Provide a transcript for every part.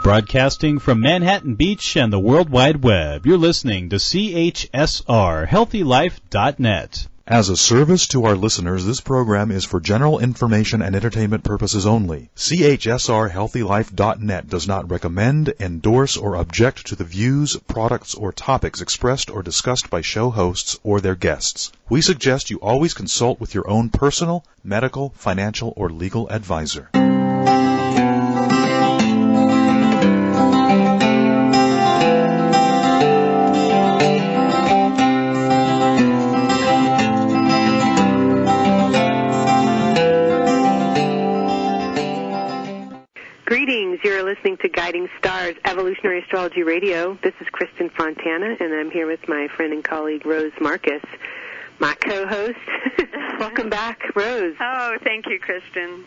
Broadcasting from Manhattan Beach and the World Wide Web, you're listening to CHSR, HealthyLife.net. As a service to our listeners, this program is for general information and entertainment purposes only. CHSR HealthyLife.net does not recommend, endorse, or object to the views, products, or topics expressed or discussed by show hosts or their guests. We suggest you always consult with your own personal, medical, financial, or legal advisor. Greetings. You're listening to Guiding Stars Evolutionary Astrology Radio. This is Kristin Fontana, and I'm here with my friend and colleague, Rose Marcus, my co-host. Welcome back, Rose. Oh, thank you, Kristin.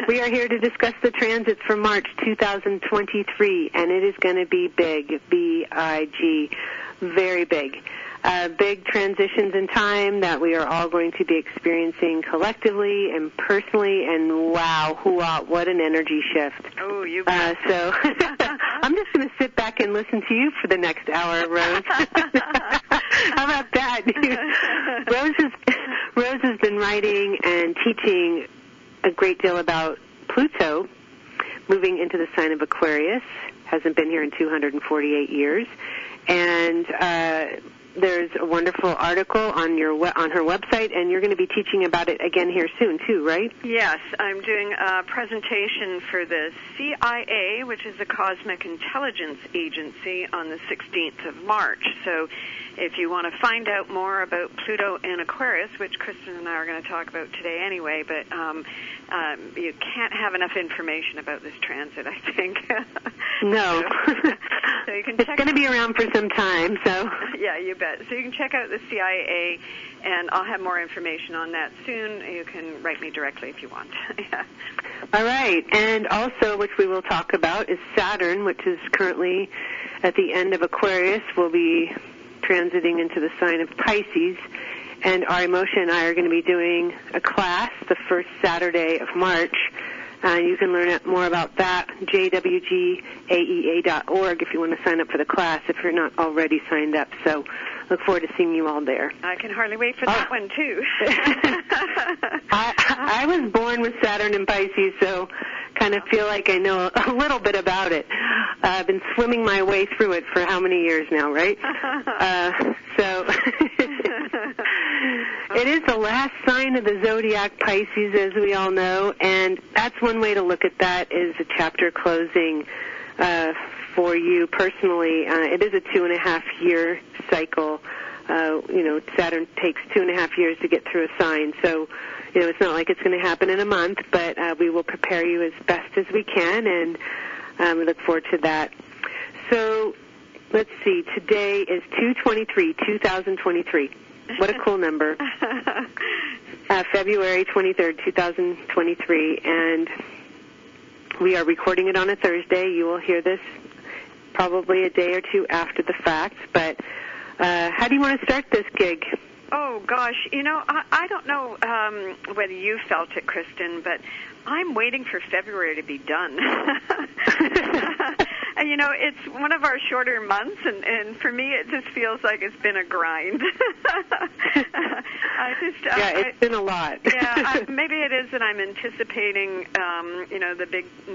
We are here to discuss the transits for March 2023, and it is going to be big, B-I-G, very big. Big transitions in time that we are all going to be experiencing collectively and personally, and wow, what an energy shift. Oh, you bet. So I'm just going to sit back and listen to you for the next hour, Rose. How about that? Rose has been writing and teaching a great deal about Pluto moving into the sign of Aquarius. Hasn't been here in 248 years. And there's a wonderful article on her website, and you're going to be teaching about it again here soon, too, right? Yes, I'm doing a presentation for the CIA, which is the Cosmic Intelligence Agency, on the 16th of March. So if you want to find out more about Pluto in Aquarius, which Kristin and I are going to talk about today anyway, but you can't have enough information about this transit, I think. No. So you can it's going to be around for some time, so. Yeah, you bet. So you can check out the CIA, and I'll have more information on that soon. You can write me directly if you want. Yeah. All right. And also, which we will talk about, is Saturn, which is currently at the end of Aquarius, will be transiting into the sign of Pisces. And Ari Moshe and I are going to be doing a class the first Saturday of March. You can learn more about that, jwgaea.org, if you want to sign up for the class, if you're not already signed up. So look forward to seeing you all there. I can hardly wait for that one, too. I was born with Saturn in Pisces, so kind of feel like I know a little bit about it. I've been swimming my way through it for how many years now, right? So it is the last sign of the zodiac, Pisces, as we all know, and that's one way to look at that, is a chapter closing for you personally. It is a 2.5-year cycle. Saturn takes 2.5 years to get through a sign, so it's not like it's going to happen in a month, but we will prepare you as best as we can, and we look forward to that. So let's see. Today is 2023. What a cool number. February 23rd, 2023, and we are recording it on a Thursday. You will hear this probably a day or two after the fact, but how do you want to start this gig? Oh, gosh. I don't know whether you felt it, Kristin, but I'm waiting for February to be done. And, it's one of our shorter months, and for me it just feels like it's been a grind. It's been a lot. Yeah, maybe it is that I'm anticipating, the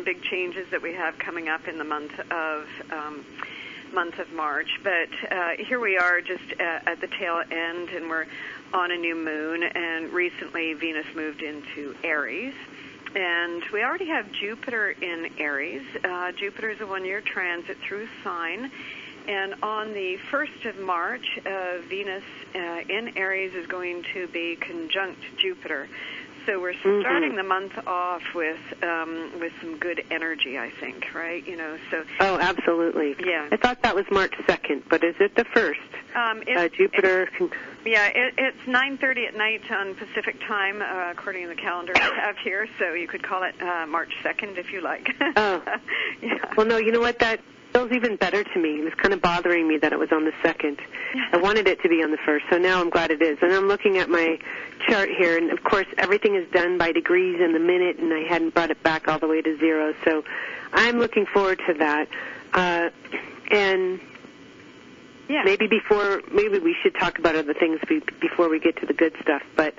big changes that we have coming up in the month of March, but here we are just at the tail end, and we're on a new moon, and recently Venus moved into Aries, and we already have Jupiter in Aries. Jupiter is a 1-year transit through sign, and on the 1st of March, Venus in Aries is going to be conjunct Jupiter. So we're starting the month off with some good energy, I think, right? Oh, absolutely. Yeah. I thought that was March 2nd, but is it the 1st? Jupiter. It's 9:30 at night on Pacific time, according to the calendar we have here. So you could call it March 2nd if you like. Oh. Yeah. Well, no, you know what? That feels even better to me. It was kind of bothering me that it was on the 2nd. I wanted it to be on the 1st, so now I'm glad it is. And I'm looking at my chart here, and of course everything is done by degrees in the minute, and I hadn't brought it back all the way to 0, so I'm looking forward to that. And yeah. maybe we should talk about other things before we get to the good stuff. But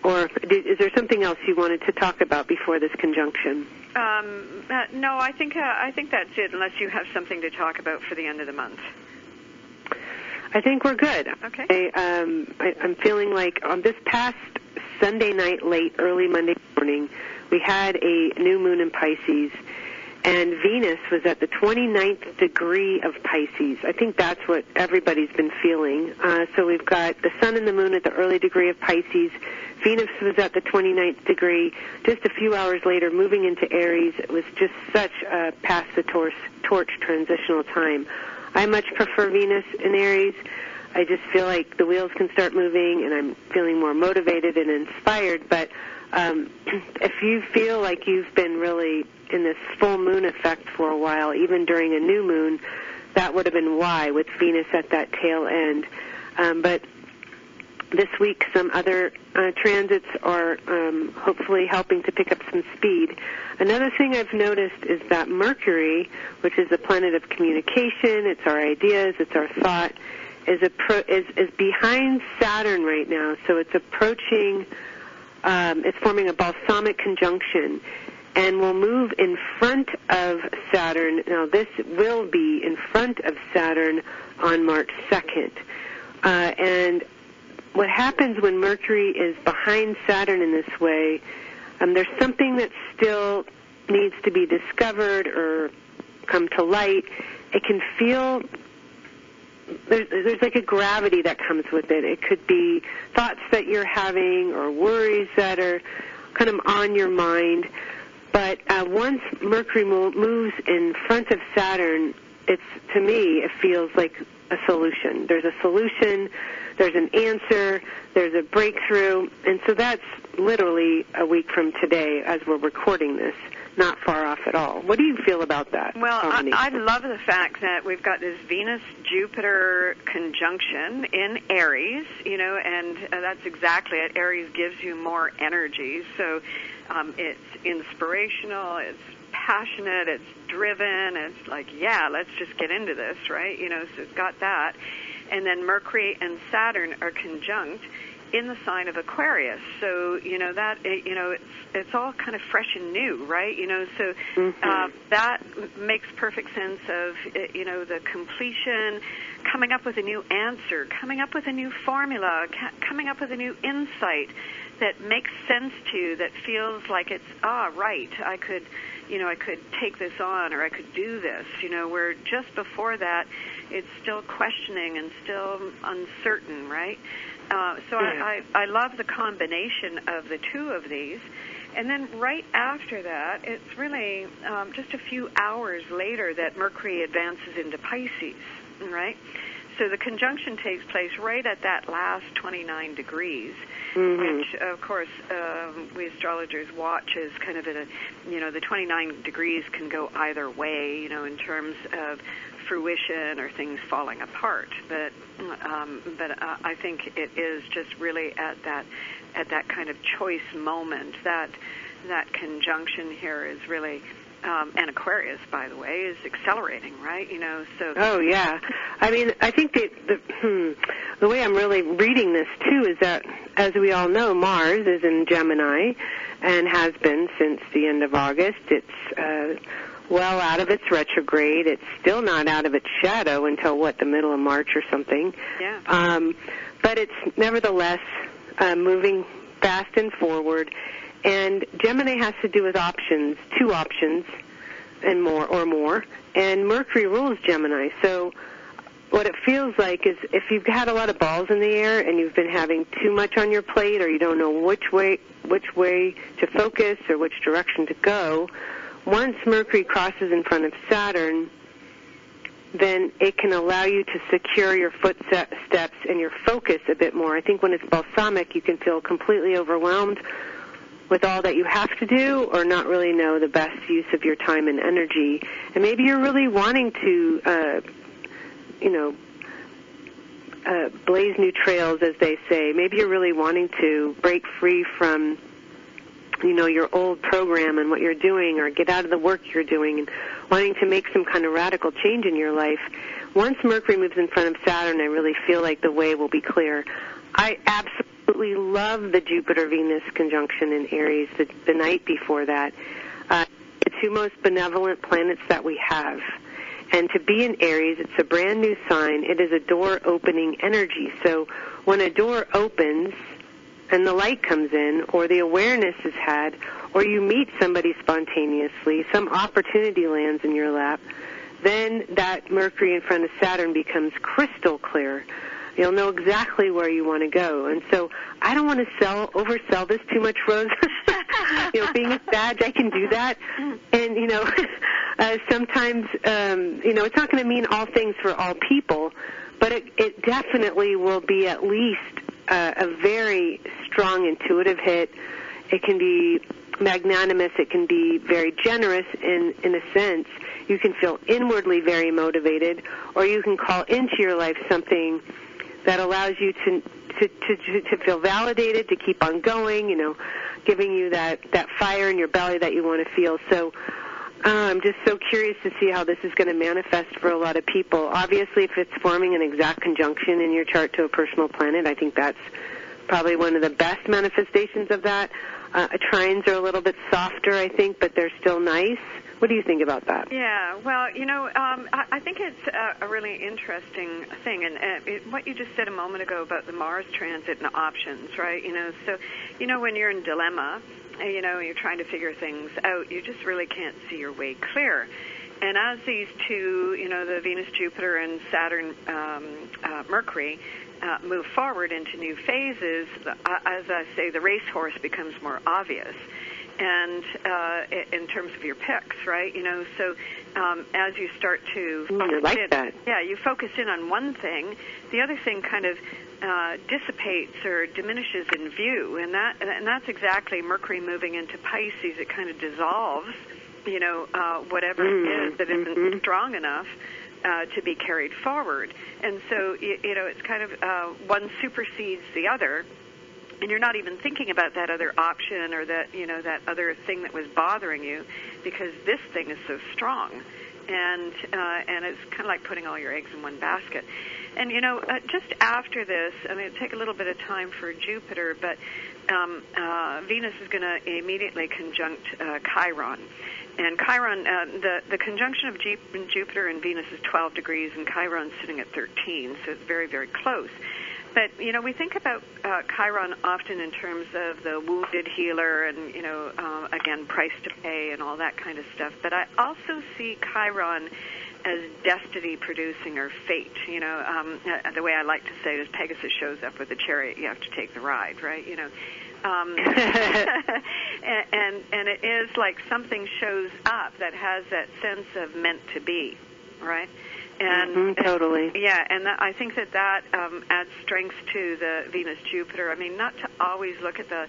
or is there something else you wanted to talk about before this conjunction? No, I think that's it. Unless you have something to talk about for the end of the month. I think we're good. Okay. I'm feeling like on this past Sunday night, early Monday morning, we had a new moon in Pisces, and Venus was at the 29th degree of Pisces. I think that's what everybody's been feeling. So we've got the sun and the moon at the early degree of Pisces. Venus was at the 29th degree. Just a few hours later, moving into Aries. It was just such a pass-the-torch transitional time. I much prefer Venus in Aries. I just feel like the wheels can start moving, and I'm feeling more motivated and inspired. But if you feel like you've been really in this full moon effect for a while, even during a new moon, that would have been why, with Venus at that tail end. But this week, some other transits are hopefully helping to pick up some speed. Another thing I've noticed is that Mercury, which is the planet of communication, it's our ideas, it's our thought, is behind Saturn right now. So it's approaching, it's forming a balsamic conjunction, and will move in front of Saturn. Now, this will be in front of Saturn on March 2nd. And what happens when Mercury is behind Saturn in this way, there's something that still needs to be discovered or come to light. It can feel, there's like a gravity that comes with it. It could be thoughts that you're having or worries that are kind of on your mind. But once Mercury moves in front of Saturn, to me, it feels like a solution. There's a solution, there's an answer, there's a breakthrough, and so that's literally a week from today as we're recording this, not far off at all. What do you feel about that? Well, I love the fact that we've got this Venus-Jupiter conjunction in Aries, and that's exactly it. Aries gives you more energy, so it's inspirational, it's passionate, it's driven, it's like, yeah, let's just get into this, right? So it's got that. And then Mercury and Saturn are conjunct in the sign of Aquarius. So, that, it's all kind of fresh and new, right? So that makes perfect sense of, the completion, coming up with a new answer, coming up with a new formula, coming up with a new insight that makes sense to you, that feels like it's, right, I could take this on, or I could do this, where just before that, it's still questioning and still uncertain, right? So I love the combination of the two of these. And then right after that, it's really just a few hours later that Mercury advances into Pisces, right? So the conjunction takes place right at that last 29 degrees, which, of course, we astrologers watch as kind of the 29 degrees can go either way, in terms of fruition or things falling apart. But I think it is just really at that kind of choice moment that conjunction here is really. And Aquarius, by the way, is accelerating, right? So. Oh yeah, I mean, I think the way I'm really reading this too is that, as we all know, Mars is in Gemini, and has been since the end of August. It's well out of its retrograde. It's still not out of its shadow until the middle of March or something. Yeah. But it's nevertheless moving fast and forward. And Gemini has to do with options, 2 options and more, and Mercury rules Gemini. So what it feels like is if you've had a lot of balls in the air and you've been having too much on your plate, or you don't know which way to focus or which direction to go, once Mercury crosses in front of Saturn, then it can allow you to secure your footsteps and your focus a bit more. I think when it's balsamic, you can feel completely overwhelmed with all that you have to do, or not really know the best use of your time and energy. And maybe you're really wanting to, blaze new trails, as they say. Maybe you're really wanting to break free from your old program and what you're doing, or get out of the work you're doing and wanting to make some kind of radical change in your life. Once Mercury moves in front of Saturn, I really feel like the way will be clear. I absolutely love the Jupiter-Venus conjunction in Aries the night before that. The two most benevolent planets that we have. And to be in Aries, it's a brand new sign. It is a door-opening energy. So when a door opens and the light comes in, or the awareness is had, or you meet somebody spontaneously, some opportunity lands in your lap, then that Mercury in front of Saturn becomes crystal clear. You'll know exactly where you want to go. And so I don't want to oversell this too much, Rose. Being a Sag, I can do that. And, sometimes, it's not going to mean all things for all people, but it definitely will be at least a very strong intuitive hit. It can be magnanimous. It can be very generous in a sense. You can feel inwardly very motivated, or you can call into your life something that allows you to feel validated, to keep on going, giving you that fire in your belly that you want to feel. So I'm just so curious to see how this is going to manifest for a lot of people. Obviously, if it's forming an exact conjunction in your chart to a personal planet, I think that's probably one of the best manifestations of that. Trines are a little bit softer, I think, but they're still nice. What do you think about that? Yeah, well, I think it's a really interesting thing, and what you just said a moment ago about the Mars transit and options, right? So, when you're in dilemma, you're trying to figure things out, you just really can't see your way clear. And as these two, the Venus, Jupiter, and Saturn, Mercury, move forward into new phases, as I say, the racehorse becomes more obvious. And in terms of your picks, right? So as you start to you focus in on one thing, the other thing kind of dissipates or diminishes in view, and that's exactly Mercury moving into Pisces. It kind of dissolves, whatever it is that isn't strong enough to be carried forward, and so it's kind of one supersedes the other. And you're not even thinking about that other option or that, that other thing that was bothering you, because this thing is so strong. And it's kind of like putting all your eggs in one basket. And, just after this, it'll take a little bit of time for Jupiter, but Venus is going to immediately conjunct Chiron. And Chiron, the conjunction of Jupiter and Venus is 12 degrees, and Chiron's sitting at 13, so it's very, very close. But, we think about Chiron often in terms of the wounded healer and, again, price to pay and all that kind of stuff. But I also see Chiron as destiny producing or fate. The way I like to say it is Pegasus shows up with a chariot, you have to take the ride, right? And it is like something shows up that has that sense of meant to be, right? And totally. And I think that adds strength to the Venus-Jupiter. Not to always look at the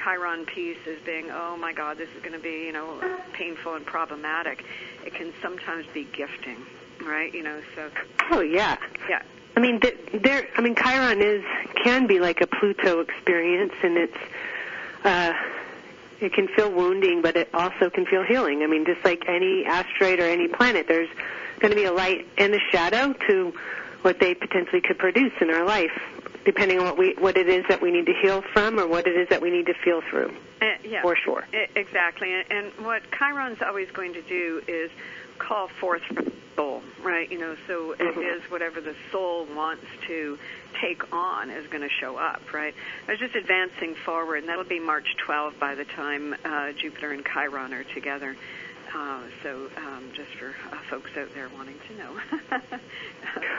Chiron piece as being, oh my God, this is going to be, painful and problematic. It can sometimes be gifting, right? So. Oh yeah. Yeah. Chiron can be like a Pluto experience, and it can feel wounding, but it also can feel healing. Just like any asteroid or any planet, there's going to be a light and a shadow to what they potentially could produce in our life, depending on what it is that we need to heal from or what it is that we need to feel through. For sure. Exactly. And what Chiron's always going to do is call forth from the soul, right? So it is whatever the soul wants to take on is going to show up, right? I was just advancing forward, and that'll be March 12 by the time Jupiter and Chiron are together. So just for folks out there wanting to know.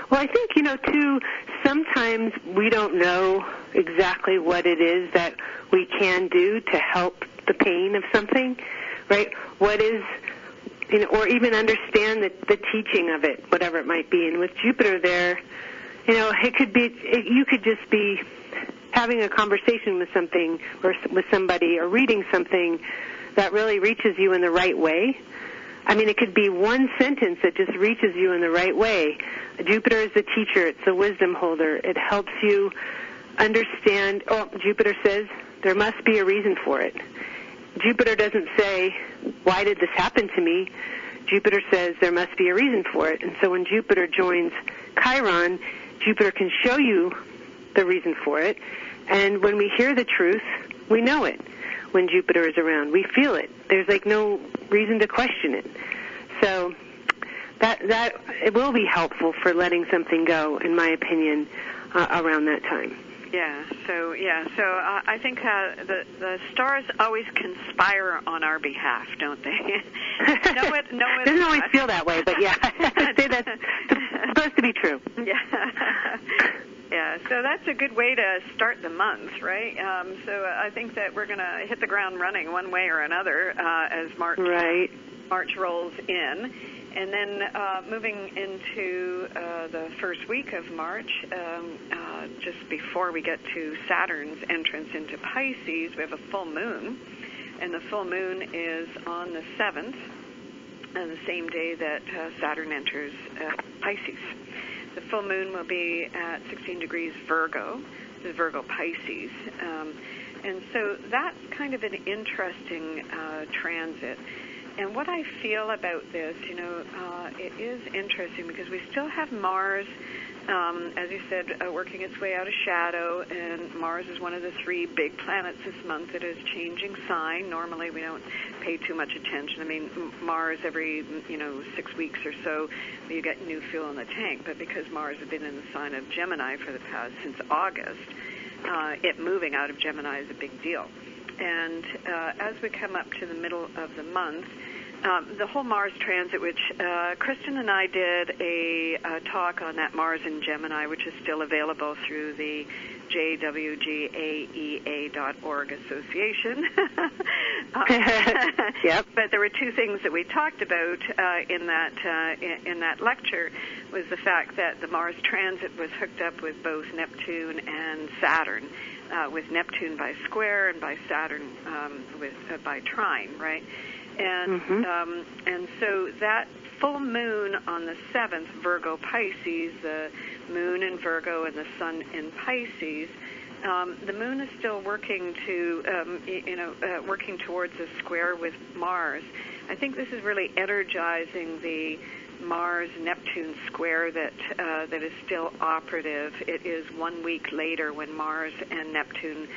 Well, I think, too, sometimes we don't know exactly what it is that we can do to help the pain of something, right? What is, or even understand the teaching of it, whatever it might be. And with Jupiter there, it could be, you could just be having a conversation with something or with somebody or reading something that really reaches you in the right way. It could be one sentence that just reaches you in the right way. Jupiter is the teacher. It's the wisdom holder. It helps you understand. Jupiter says there must be a reason for it. Jupiter doesn't say, why did this happen to me? Jupiter says there must be a reason for it. And so when Jupiter joins Chiron, Jupiter can show you the reason for it. And when we hear the truth, we know it. When Jupiter is around, we feel it. There's like no reason to question it. So that it will be helpful for letting something go, in my opinion, around that time. So I think the stars always conspire on our behalf, don't they? Doesn't always feel that way, but yeah, I'd say that's supposed to be true. Yeah, so that's a good way to start the month, right? So I think that we're going to hit the ground running one way or another as March rolls in. And then moving into the first week of March, just before we get to Saturn's entrance into Pisces, we have a full moon. And the full moon is on the 7th, the same day that Saturn enters Pisces. The full moon will be at 16 degrees Virgo, this is Virgo Pisces. And so that's kind of an interesting transit. And what I feel about this, it is interesting because we still have Mars, as you said, working its way out of shadow, and Mars is one of the 3 big planets this month that is changing sign. Normally we don't pay too much attention. I mean, Mars every, 6 weeks or so, you get new fuel in the tank. But because Mars has been in the sign of Gemini for the past, since August, it moving out of Gemini is a big deal. And as we come up to the middle of the month, the whole Mars transit, which Kristin and I did a talk on that Mars in Gemini, which is still available through the jwgaea.org association. Yep. But there were 2 things that we talked about in that lecture, was the fact that the Mars transit was hooked up with both Neptune and Saturn, with Neptune by square and by Saturn by trine, right? And and so that full moon on the 7th, Virgo Pisces, the moon in Virgo and the sun in Pisces, the moon is still working to working towards a square with Mars. I think this is really energizing the Mars-Neptune square that is still operative. It is 1 week later when Mars and Neptune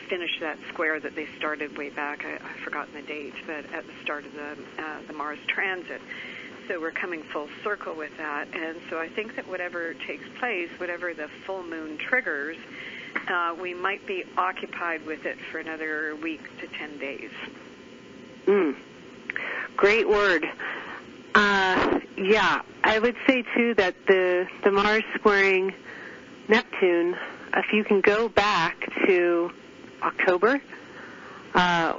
finish that square that they started way back. I've forgotten the date, but at the start of the Mars transit. So we're coming full circle with that. And so I think that whatever takes place, whatever the full moon triggers, we might be occupied with it for another week to 10 days. Great word. I would say, too, that the Mars squaring Neptune, if you can go back to October,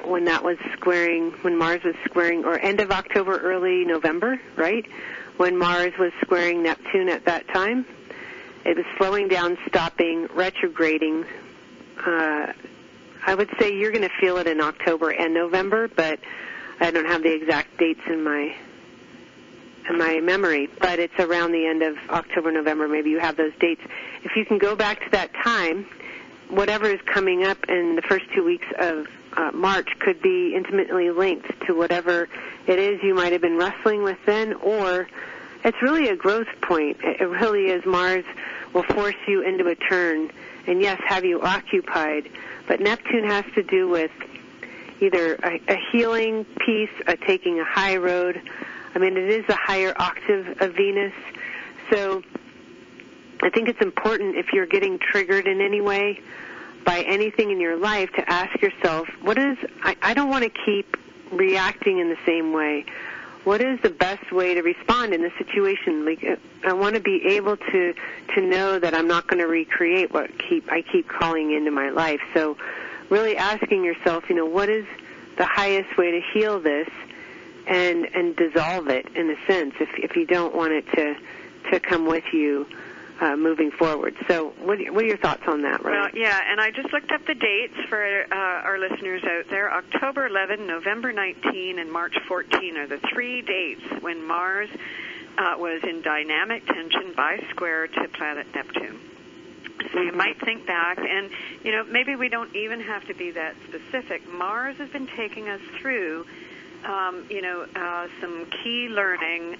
when that was squaring, when Mars was squaring, or end of October, early November, right? When Mars was squaring Neptune at that time, it was slowing down, stopping, retrograding. I would say you're going to feel it in October and November, but I don't have the exact dates in my memory, but it's around the end of October, November. Maybe you have those dates. If you can go back to that time, whatever is coming up in the first 2 weeks of March could be intimately linked to whatever it is you might have been wrestling with then, or it's really a growth point. It really is. Mars will force you into a turn and, yes, have you occupied, but Neptune has to do with either a healing piece, taking a high road. I mean, it is a higher octave of Venus. So I think it's important, if you're getting triggered in any way by anything in your life, to ask yourself, I don't want to keep reacting in the same way. What is the best way to respond in this situation? Like, I want to be able to know that I'm not going to recreate what I keep calling into my life. So really asking yourself, what is the highest way to heal this and dissolve it, in a sense, if you don't want it to come with you moving forward. So what are your thoughts on that, Ryan? Well, yeah, and I just looked up the dates for our listeners out there. October 11, November 19, and March 14 are the 3 dates when Mars was in dynamic tension by square to planet Neptune. So you might think back, and, maybe we don't even have to be that specific. Mars has been taking us through, some key learning,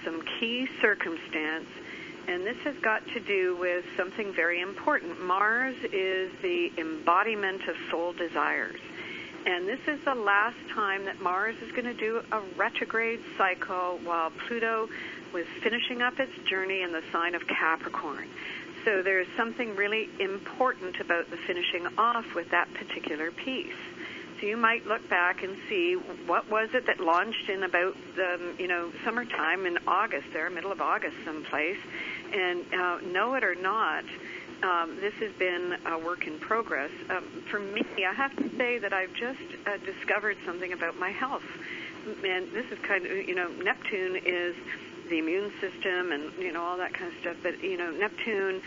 some key circumstance, and this has got to do with something very important. Mars is the embodiment of soul desires. And this is the last time that Mars is going to do a retrograde cycle while Pluto was finishing up its journey in the sign of Capricorn. So there's something really important about the finishing off with that particular piece. So you might look back and see what was it that launched in about summertime in August there, middle of August someplace, and know it or not, this has been a work in progress. For me, I have to say that I've just discovered something about my health. And this is kind of, Neptune is the immune system and, all that kind of stuff. But, Neptune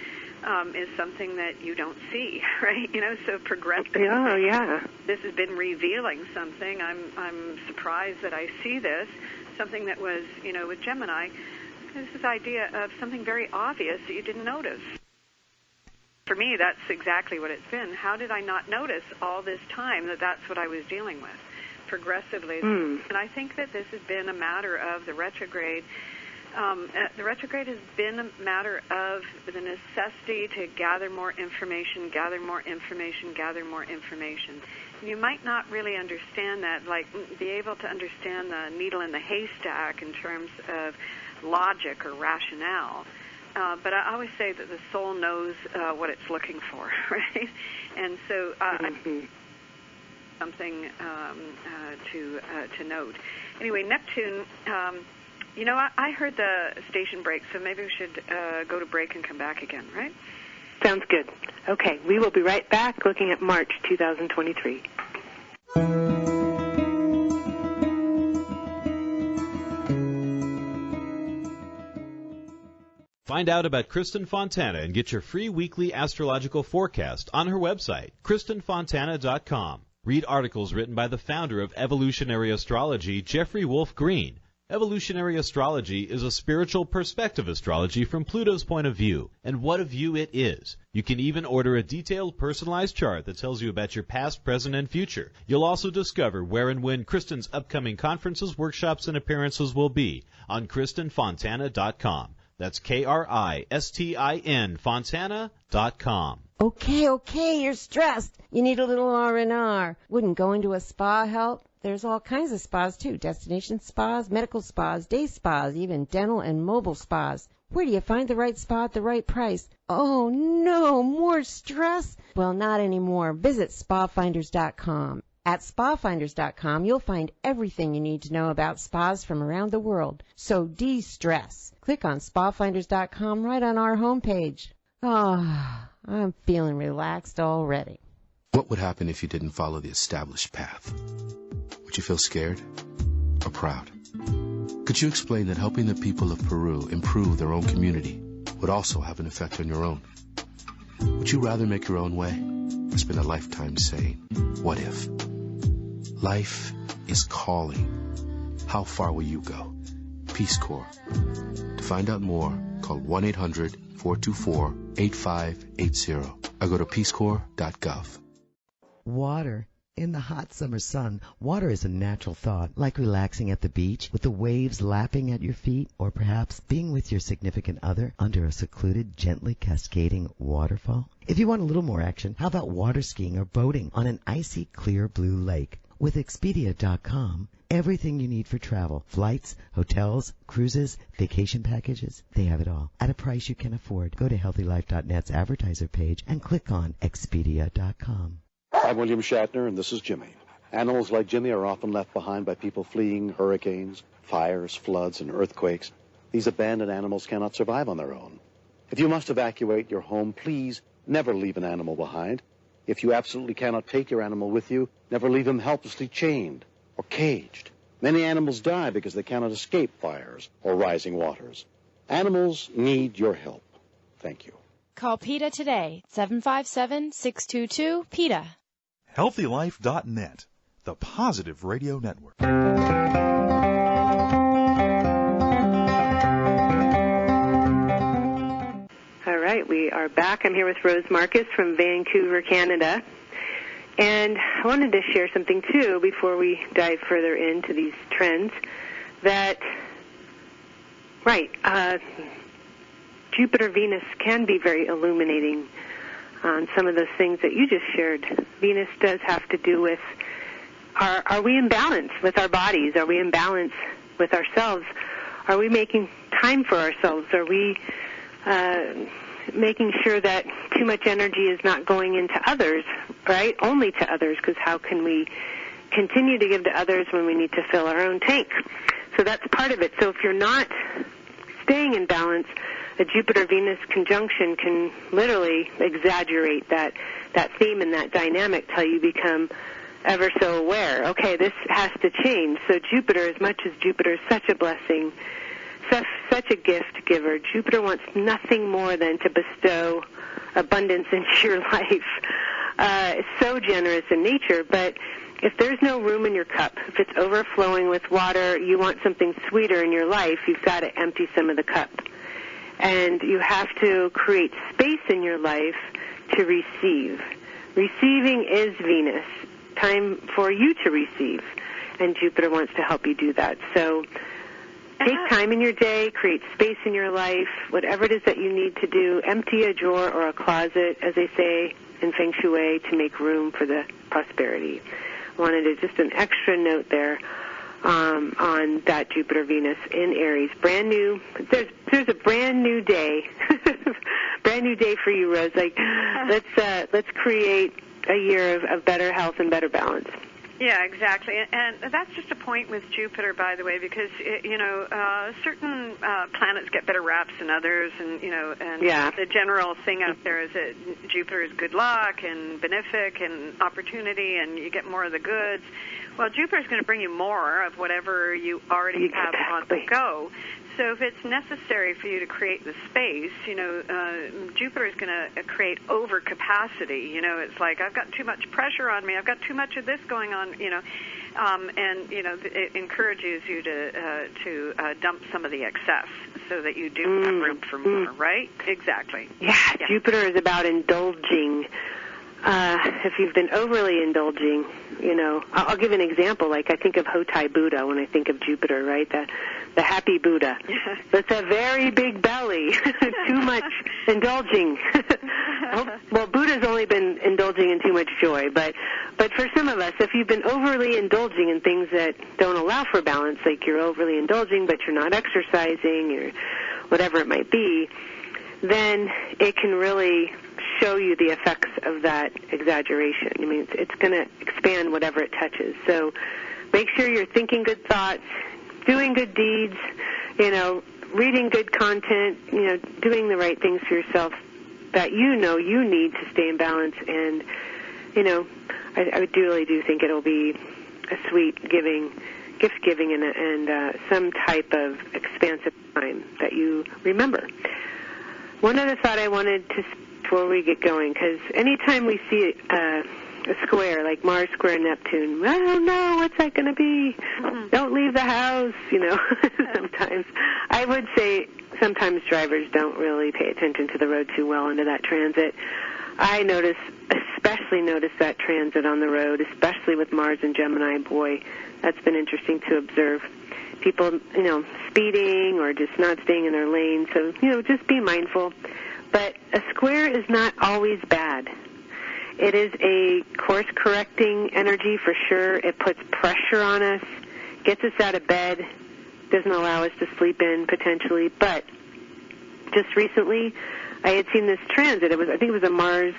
is something that you don't see, right? So progressively. Oh, yeah. This has been revealing something. I'm surprised that I see this, something that was, with Gemini, this idea of something very obvious that you didn't notice. For me, that's exactly what it's been. How did I not notice all this time that that's what I was dealing with progressively? And I think that this has been a matter of the retrograde. The retrograde has been a matter of the necessity to gather more information, gather more information, gather more information. And you might not really understand that, like be able to understand the needle in the haystack in terms of logic or rationale. But I always say that the soul knows what it's looking for, right? And so something to note. Anyway, Neptune, I heard the station break, so maybe we should go to break and come back again, right? Sounds good. Okay, we will be right back looking at March 2023. Find out about Kristin Fontana and get your free weekly astrological forecast on her website, KristinFontana.com. Read articles written by the founder of evolutionary astrology, Jeffrey Wolf Green. Evolutionary astrology is a spiritual perspective astrology from Pluto's point of view, and what a view it is. You can even order a detailed, personalized chart that tells you about your past, present, and future. You'll also discover where and when Kristin's upcoming conferences, workshops, and appearances will be on KristinFontana.com. That's Kristin, Fontana.com. Okay, you're stressed. You need a little R&R. Wouldn't going to a spa help? There's all kinds of spas, too. Destination spas, medical spas, day spas, even dental and mobile spas. Where do you find the right spa at the right price? Oh, no, more stress? Well, not anymore. Visit spafinders.com. At spafinders.com, you'll find everything you need to know about spas from around the world. So de-stress. Click on spafinders.com right on our homepage. Ah, I'm feeling relaxed already. What would happen if you didn't follow the established path? Would you feel scared or proud? Could you explain that helping the people of Peru improve their own community would also have an effect on your own? Would you rather make your own way or spend a lifetime saying, what if? Life is calling. How far will you go? Peace Corps. To find out more, call 1-800-424-8580 or go to peacecorps.gov. Water. In the hot summer sun, water is a natural thought, like relaxing at the beach with the waves lapping at your feet, or perhaps being with your significant other under a secluded, gently cascading waterfall. If you want a little more action, how about water skiing or boating on an icy, clear blue lake? With Expedia.com, everything you need for travel, flights, hotels, cruises, vacation packages, they have it all at a price you can afford. Go to HealthyLife.net's advertiser page and click on Expedia.com. I'm William Shatner, and this is Jimmy. Animals like Jimmy are often left behind by people fleeing hurricanes, fires, floods, and earthquakes. These abandoned animals cannot survive on their own. If you must evacuate your home, please never leave an animal behind. If you absolutely cannot take your animal with you, never leave him helplessly chained or caged. Many animals die because they cannot escape fires or rising waters. Animals need your help. Thank you. Call PETA today, 757-622-PETA. HealthyLife.net, the positive radio network. All right, we are are back. I'm here with Rose Marcus from Vancouver, Canada. And I wanted to share something, too, before we dive further into these trends, that, Jupiter-Venus can be very illuminating on some of those things that you just shared. Venus does have to do with, are we in balance with our bodies? Are we in balance with ourselves? Are we making time for ourselves? Are we making sure that too much energy is not going into others, right? Only to others, because how can we continue to give to others when we need to fill our own tank? So that's part of it. So if you're not staying in balance, a Jupiter-Venus conjunction can literally exaggerate that theme and that dynamic till you become ever so aware. Okay, this has to change. So Jupiter, as much as Jupiter is such a blessing, such a gift giver, Jupiter wants nothing more than to bestow abundance into your life. It's so generous in nature, but if there's no room in your cup, if it's overflowing with water, you want something sweeter in your life, you've got to empty some of the cup. And you have to create space in your life to receive. Receiving is Venus. Time for you to receive. And Jupiter wants to help you do that. So take time in your day, create space in your life, whatever it is that you need to do. Empty a drawer or a closet, as they say in Feng Shui, to make room for the prosperity. I wanted to just an extra note there on that Jupiter-Venus in Aries. Brand new. There's a brand new day. Brand new day for you, Rose. Like, let's create a year of better health and better balance. Yeah, exactly. And that's just a point with Jupiter, by the way, because, certain planets get better raps than others, and the general thing out there is that Jupiter is good luck and benefic and opportunity, and you get more of the goods. Well, Jupiter is going to bring you more of whatever you already have on the go. So if it's necessary for you to create the space, Jupiter is going to create overcapacity. It's like, I've got too much pressure on me. I've got too much of this going on, it encourages you to dump some of the excess so that you do have room for more, right? Exactly. Yeah, Jupiter is about indulging. If you've been overly indulging, I'll give an example. Like, I think of Hotai Buddha when I think of Jupiter, right? The happy Buddha. That's a very big belly. Too much indulging. Well, Buddha's only been indulging in too much joy, but for some of us, if you've been overly indulging in things that don't allow for balance, like you're overly indulging but you're not exercising or whatever it might be, then it can really show you the effects of that exaggeration. I mean, it's going to expand whatever it touches. So make sure you're thinking good thoughts, doing good deeds, reading good content, doing the right things for yourself that you need to stay in balance. And, I really do think it'll be a sweet gift giving and some type of expansive time that you remember. One other thought I wanted to, before we get going, because anytime we see a square, like Mars square Neptune, I don't know, what's that going to be? Don't leave the house, sometimes. I would say sometimes drivers don't really pay attention to the road too well into that transit. I especially notice that transit on the road, especially with Mars and Gemini. Boy, that's been interesting to observe. People, speeding or just not staying in their lane. So, just be mindful. But a square is not always bad. It is a course-correcting energy for sure. It puts pressure on us, gets us out of bed, doesn't allow us to sleep in potentially. But just recently, I had seen this transit. I think it was a Mars,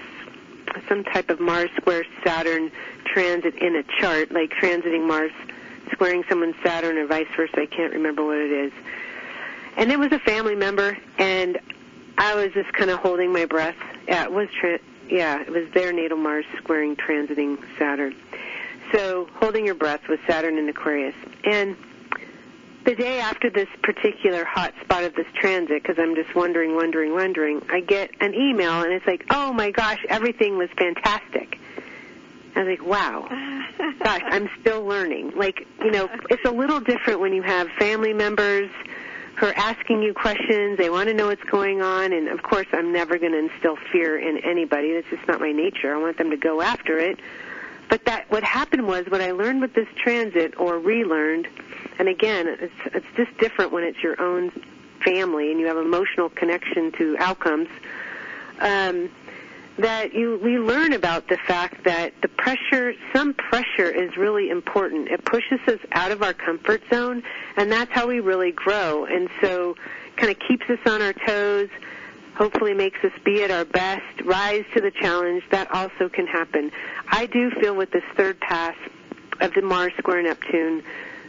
some type of Mars square Saturn transit in a chart, like transiting Mars, squaring someone's Saturn or vice versa. I can't remember what it is. And it was a family member, and I was just kind of holding my breath. Yeah, it was their natal Mars squaring, transiting Saturn. So holding your breath with Saturn in Aquarius. And the day after this particular hot spot of this transit, because I'm just wondering, I get an email, and it's like, oh, my gosh, everything was fantastic. I was like, wow, gosh, I'm still learning. Like, it's a little different when you have family members who are asking you questions. They want to know what's going on, and of course I'm never going to instill fear in anybody. That's just not my nature. I want them to go after it. But what happened was, what I learned with this transit, or relearned, and again, it's just different when it's your own family and you have emotional connection to outcomes, that we learn about the fact that some pressure is really important. It pushes us out of our comfort zone, and that's how we really grow. And so kind of keeps us on our toes, hopefully makes us be at our best, rise to the challenge. That also can happen. I do feel with this third pass of the Mars square Neptune,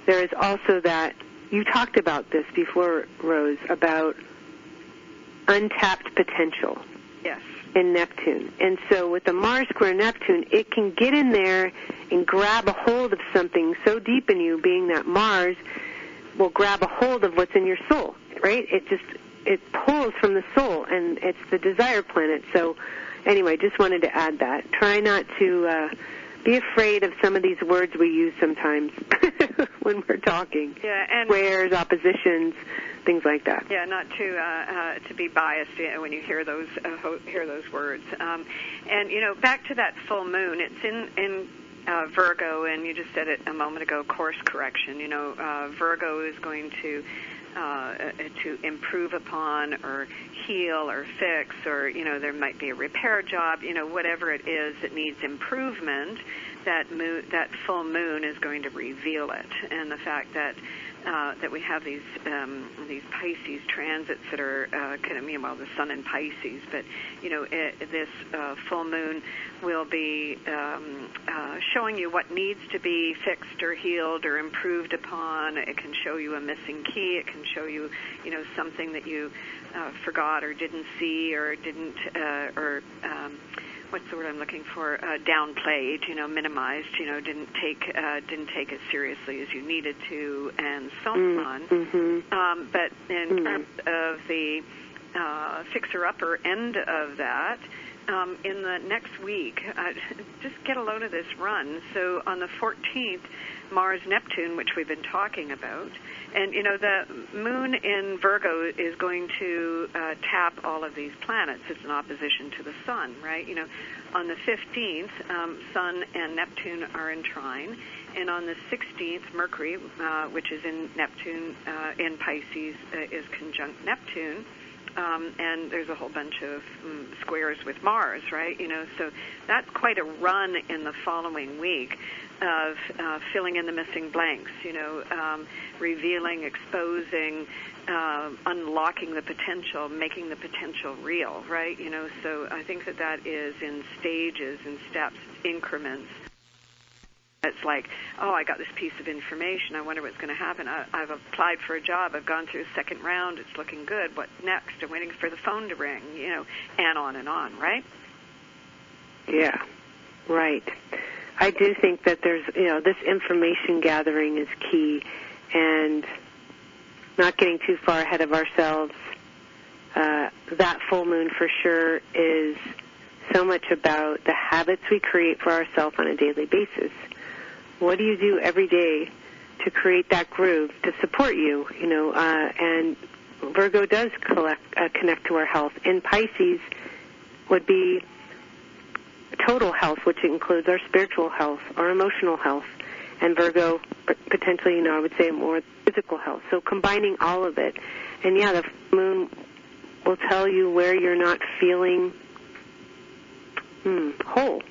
there is also that, you talked about this before, Rose, about untapped potential. Yes. In Neptune. And so with the Mars square Neptune, it can get in there and grab a hold of something so deep in you, being that Mars will grab a hold of what's in your soul, right? It pulls from the soul, and it's the desire planet. So anyway, just wanted to add that. Try not to be afraid of some of these words we use sometimes when we're talking. Yeah, and squares, oppositions, things like that. Yeah, not to be biased when you hear those words. And back to that full moon. It's in Virgo, and you just said it a moment ago. Course correction. Virgo is going to improve upon, or heal, or fix, or there might be a repair job. Whatever it is that needs improvement, that full moon is going to reveal it. And the fact that we have these Pisces transits that are the sun in Pisces, but this full moon will be showing you what needs to be fixed or healed or improved upon. It can show you a missing key. It can show you something that you forgot or didn't see or didn't what's the word I'm looking for? Downplayed, minimized, didn't take it seriously as you needed to, and so on. Mm-hmm. But in terms of the fixer-upper end of that, in the next week, just get a load of this run. So on the 14th, Mars-Neptune, which we've been talking about, and the moon in Virgo is going to tap all of these planets. It's in opposition to the sun, right? On the 15th, Sun and Neptune are in trine, and on the 16th, Mercury, which is in Neptune, in Pisces, is conjunct Neptune. And there's a whole bunch of squares with Mars, right? So that's quite a run in the following week of filling in the missing blanks, revealing, exposing, unlocking the potential, making the potential real, right? So I think that is in stages, in steps, increments. It's like, I got this piece of information. I wonder what's going to happen. I've applied for a job. I've gone through the second round. It's looking good. What next? I'm waiting for the phone to ring, and on, right? Yeah, right. I do think that there's, this information gathering is key, and not getting too far ahead of ourselves. That full moon for sure is so much about the habits we create for ourselves on a daily basis. What do you do every day to create that groove to support you? And Virgo does connect to our health. And Pisces would be total health, which includes our spiritual health, our emotional health, and Virgo potentially, I would say more physical health. So combining all of it. And yeah, the moon will tell you where you're not feeling whole,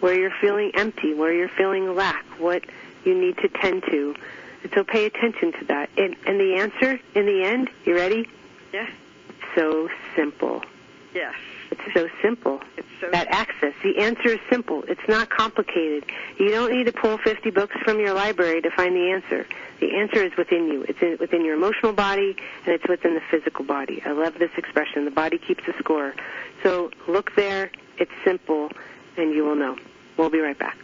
where you're feeling empty, where you're feeling lack, what you need to tend to. And so pay attention to that. And the answer, in the end, you ready? Yeah. So simple. Yes. It's so simple. It's so that access. The answer is simple. It's not complicated. You don't need to pull 50 books from your library to find the answer. The answer is within you. It's within your emotional body, and it's within the physical body. I love this expression. The body keeps the score. So look there. It's simple, and you will know. We'll be right back.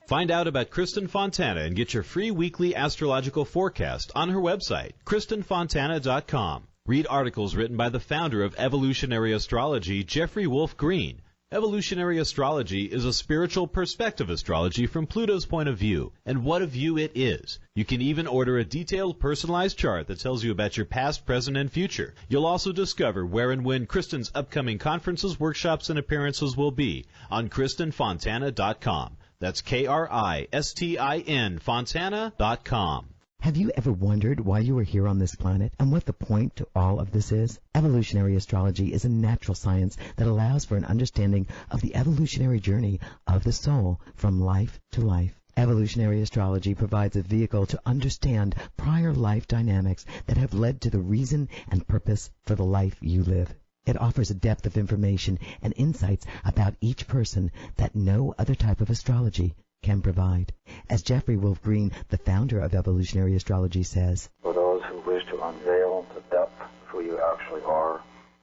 Find out about Kristin Fontana and get your free weekly astrological forecast on her website, KristinFontana.com. Read articles written by the founder of evolutionary astrology, Jeffrey Wolf Green, Evolutionary astrology is a spiritual perspective astrology from Pluto's point of view, and what a view it is. You can even order a detailed, personalized chart that tells you about your past, present, and future. You'll also discover where and when Kristin's upcoming conferences, workshops, and appearances will be on KristinFontana.com. That's Kristin, Fontana.com. Have you ever wondered why you are here on this planet and what the point to all of this is? Evolutionary astrology is a natural science that allows for an understanding of the evolutionary journey of the soul from life to life. Evolutionary astrology provides a vehicle to understand prior life dynamics that have led to the reason and purpose for the life you live. It offers a depth of information and insights about each person that no other type of astrology can provide. As Jeffrey Wolf Green, the founder of Evolutionary Astrology, says, for those who wish to unveil the depth of who you actually are,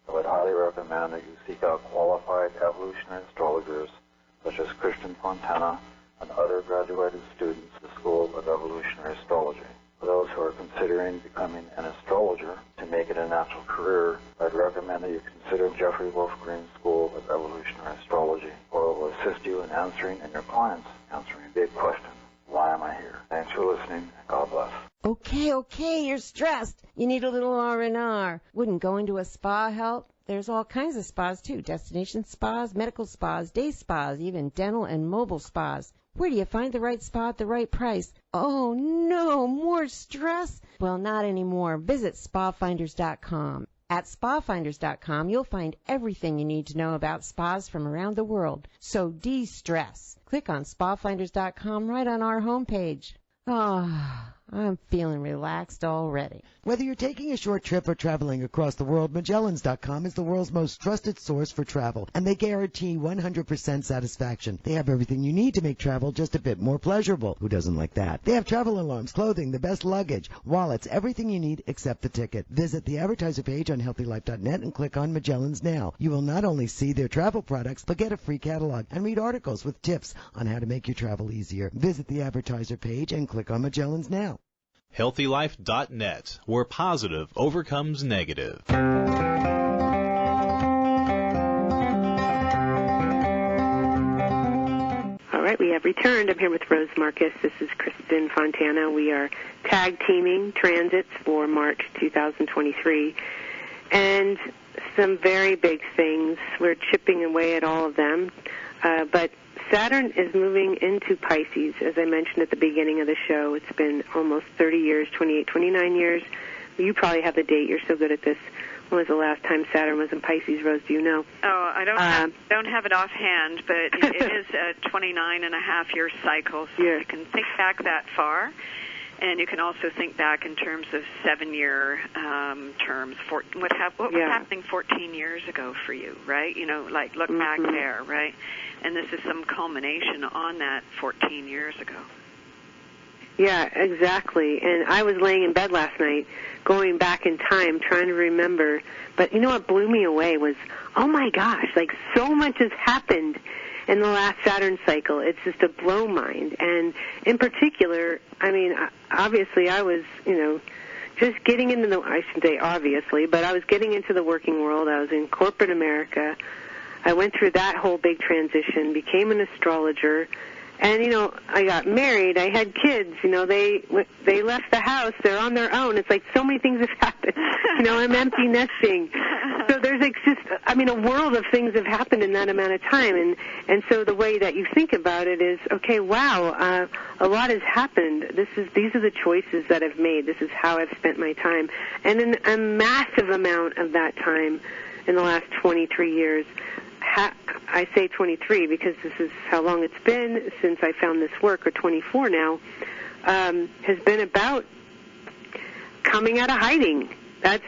I would highly recommend that you seek out qualified evolutionary astrologers such as Kristin Fontana and other graduated students of the School of Evolutionary Astrology. For those who are considering becoming an astrologer to make it a natural career, I'd recommend that you consider Jeffrey Wolf Green's School of Evolutionary Astrology, where it will assist you in answering and your clients answering a big question. Why am I here? Thanks for listening, and God bless. Okay, you're stressed. You need a little R&R. Wouldn't going to a spa help? There's all kinds of spas, too. Destination spas, medical spas, day spas, even dental and mobile spas. Where do you find the right spa at the right price? Oh, no, more stress? Well, not anymore. Visit spafinders.com. At spafinders.com, you'll find everything you need to know about spas from around the world. So de-stress. Click on spafinders.com right on our homepage. I'm feeling relaxed already. Whether you're taking a short trip or traveling across the world, Magellans.com is the world's most trusted source for travel, and they guarantee 100% satisfaction. They have everything you need to make travel just a bit more pleasurable. Who doesn't like that? They have travel alarms, clothing, the best luggage, wallets, everything you need except the ticket. Visit the advertiser page on healthylife.net and click on Magellans now. You will not only see their travel products, but get a free catalog and read articles with tips on how to make your travel easier. Visit the advertiser page and click on Magellans now. HealthyLife.net, where positive overcomes negative. All right, we have returned. I'm here with Rose Marcus. This is Kristin Fontana. We are tag teaming transits for March 2023. And some very big things. We're chipping away at all of them. But Saturn is moving into Pisces, as I mentioned at the beginning of the show. It's been almost 30 years, 28, 29 years. You probably have the date. You're so good at this. When was the last time Saturn was in Pisces, Rose? Do you know? Oh, I don't have it offhand, but it is a 29-and-a-half-year cycle, so you can think back that far. And you can also think back in terms of 7-year terms. What was happening 14 years ago for you, right? You know, like look back there, right? And this is some culmination on that 14 years ago. Yeah, exactly. And I was laying in bed last night, going back in time, trying to remember. But you know what blew me away was, oh my gosh, like so much has happened in the last Saturn cycle. It's just a blow mind. And in particular, I mean, obviously I was, just getting into I shouldn't say obviously, but I was getting into the working world. I was in corporate America. I went through that whole big transition, became an astrologer, and, I got married. I had kids. They left the house. They're on their own. It's like so many things have happened. I'm empty nesting. So there's a world of things have happened in that amount of time. And so the way that you think about it is, okay, wow, a lot has happened. These are the choices that I've made. This is how I've spent my time. And in a massive amount of that time in the last 23 years, I say 23 because this is how long it's been since I found this work, or 24 now, has been about coming out of hiding. That's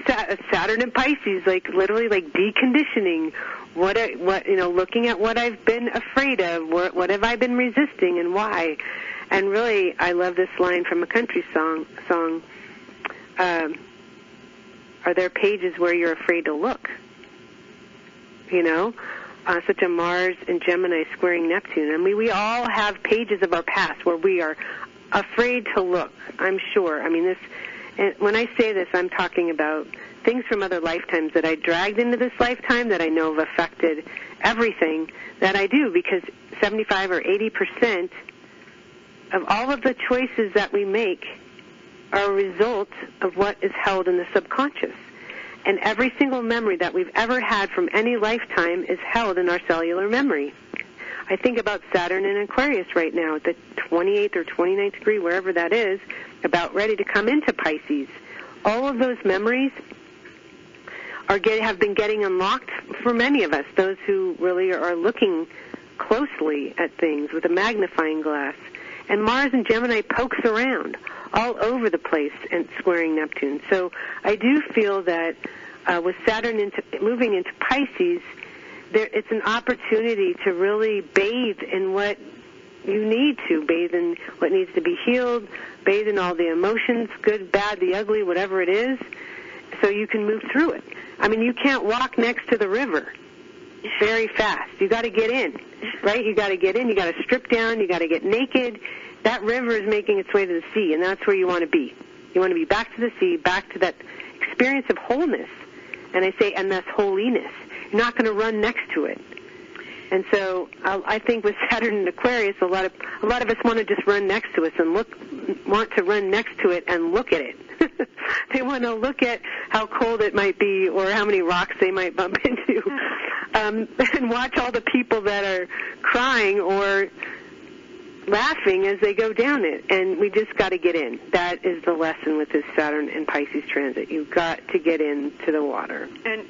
Saturn and Pisces, like literally like deconditioning looking at what I've been afraid of, what have I been resisting and why. And really, I love this line from a country song. Are there pages where you're afraid to look? Such a Mars and Gemini squaring Neptune. I mean, we all have pages of our past where we are afraid to look, I'm sure. I mean, and when I say this, I'm talking about things from other lifetimes that I dragged into this lifetime that I know have affected everything that I do, because 75 or 80% of all of the choices that we make are a result of what is held in the subconscious. And every single memory that we've ever had from any lifetime is held in our cellular memory. I think about Saturn in Aquarius right now, at the 28th or 29th degree, wherever that is, about ready to come into Pisces. All of those memories have been getting unlocked for many of us, those who really are looking closely at things with a magnifying glass. And Mars and Gemini pokes around all over the place and squaring Neptune. So I do feel that with Saturn moving into Pisces, it's an opportunity to really bathe in what you need to, bathe in what needs to be healed, bathe in all the emotions, good, bad, the ugly, whatever it is, so you can move through it. I mean, you can't walk next to the river very fast. You got to get in, right? You got to get in. You got to strip down. You got to get naked. That river is making its way to the sea, and that's where you want to be. You want to be back to the sea, back to that experience of wholeness. And I say, and that's holiness. You're not going to run next to it. And so I think with Saturn and Aquarius, a lot of us want to just run next to us and want to run next to it and look at it. They want to look at how cold it might be or how many rocks they might bump into, and watch all the people that are crying or laughing as they go down it. And we just got to get in. That is the lesson with this Saturn and Pisces transit. You've got to get into the water. And,